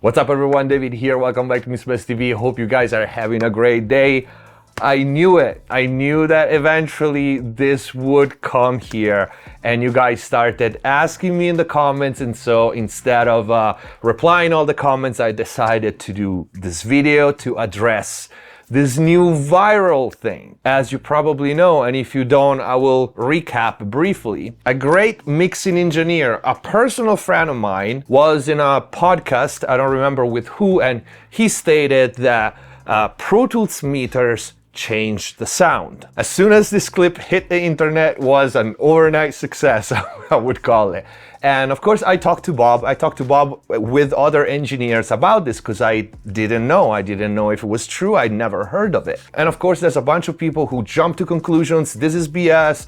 What's up everyone, David here, welcome back to McSolaar TV. Hope you guys are having a great day. I knew it. I knew that eventually this would come here and you guys started asking me in the comments, and so instead of replying all the comments, I decided to do this video to address this new viral thing. As you probably know, and if you don't, I will recap briefly. A great mixing engineer, a personal friend of mine, was in a podcast, I don't remember with who, and he stated that Pro Tools meters changed the sound. As soon as this clip hit the internet, it was an overnight success, I would call it. And of course, I talked to Bob with other engineers about this because I didn't know. I didn't know if it was true. I'd never heard of it. And of course, there's a bunch of people who jump to conclusions. This is BS.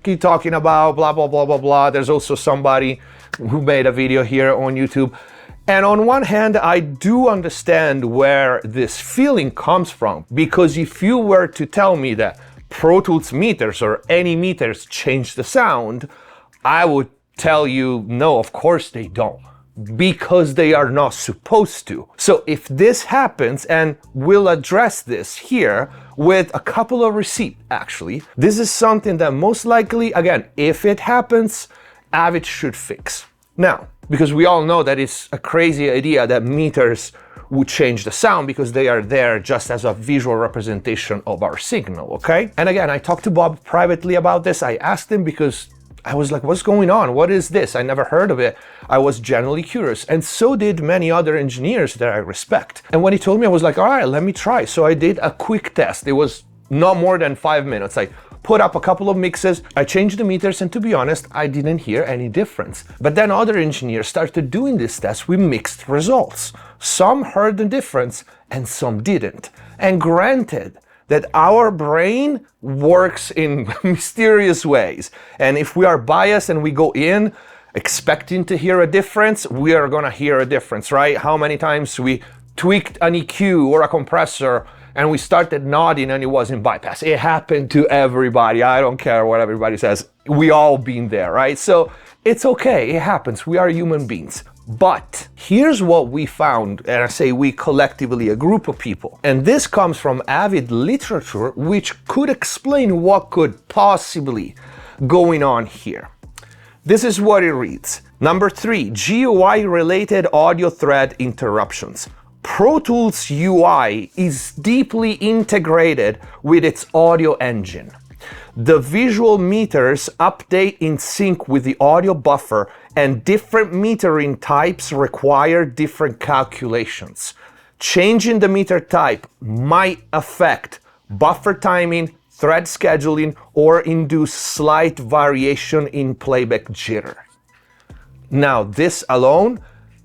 Keep talking about blah, blah, blah, blah, blah. There's also somebody who made a video here on YouTube. And on one hand, I do understand where this feeling comes from, because if you were to tell me that Pro Tools meters or any meters change the sound, I would tell you, no, of course they don't, because they are not supposed to. So if this happens, and we'll address this here with a couple of receipts actually, this is something that most likely, again, if it happens, Avid should fix. Now, because we all know that it's a crazy idea that meters would change the sound because they are there just as a visual representation of our signal, okay? And again, I talked to Bob privately about this. I asked him because I was like, what's going on? What is this? I never heard of it. I was genuinely curious, and so did many other engineers that I respect. And when he told me, I was like, all right, let me try. So I did a quick test. It was not more than 5 minutes. I put up a couple of mixes, I changed the meters, and to be honest, I didn't hear any difference. But then other engineers started doing this test with mixed results. Some heard the difference and some didn't. And granted that our brain works in mysterious ways, and if we are biased and we go in expecting to hear a difference, we are gonna hear a difference, right? How many times we tweaked an EQ or a compressor and we started nodding and it wasn't bypass. It happened to everybody. I don't care what everybody says. We all been there, right? So it's okay, it happens. We are human beings. But here's what we found, and I say we collectively, a group of people. And this comes from Avid literature, which could explain what could possibly going on here. This is what it reads. Number 3, GUI-related audio thread interruptions. Pro Tools UI is deeply integrated with its audio engine. The visual meters update in sync with the audio buffer, and different metering types require different calculations. Changing the meter type might affect buffer timing, thread scheduling, or induce slight variation in playback jitter. Now, this alone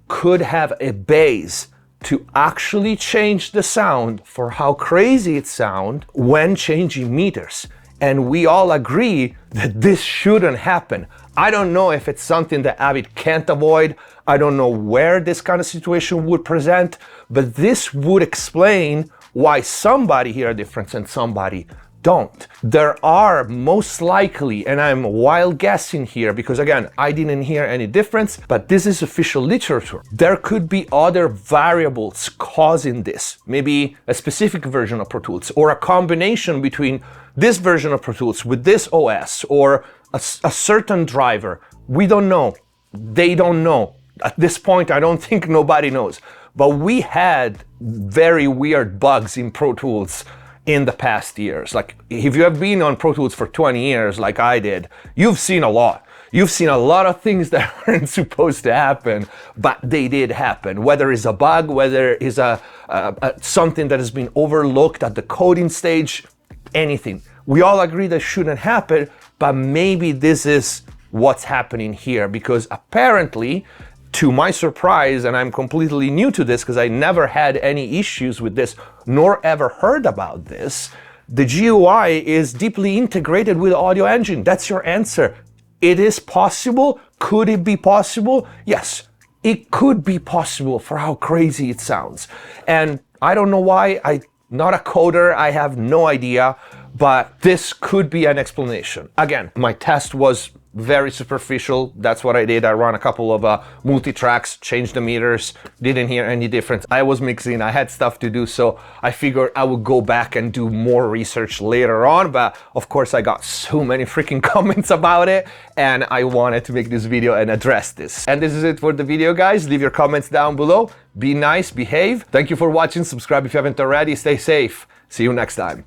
could have a base to actually change the sound for how crazy it sounds when changing meters. And we all agree that this shouldn't happen. I don't know if it's something that Avid can't avoid. I don't know where this kind of situation would present, but this would explain why somebody hear a difference and somebody don't. There are most likely, and I'm wild guessing here because again, I didn't hear any difference, but this is official literature. There could be other variables causing this. Maybe a specific version of Pro Tools, or a combination between this version of Pro Tools with this OS, or a certain driver. We don't know. They don't know. At this point, I don't think nobody knows. But we had very weird bugs in Pro Tools in the past years. Like, if you have been on Pro Tools for 20 years like I did, you've seen a lot. You've seen a lot of things that weren't supposed to happen, but they did happen. Whether it's a bug, whether it's something that has been overlooked at the coding stage, anything. We all agree that shouldn't happen, but maybe this is what's happening here, because apparently, to my surprise, and I'm completely new to this because I never had any issues with this, nor ever heard about this, the GUI is deeply integrated with the audio engine. That's your answer. It is possible. Could it be possible? Yes, it could be possible for how crazy it sounds. And I don't know why. I'm not a coder. I have no idea, but this could be an explanation. Again, my test was very superficial. That's what I did. I ran a couple of multi-tracks, changed the meters, didn't hear any difference. I was mixing, I had stuff to do, so I figured I would go back and do more research later on, but of course I got so many freaking comments about it, and I wanted to make this video and address this. And this is it for the video, guys. Leave your comments down below. Be nice, behave. Thank you for watching. Subscribe if you haven't already. Stay safe. See you next time.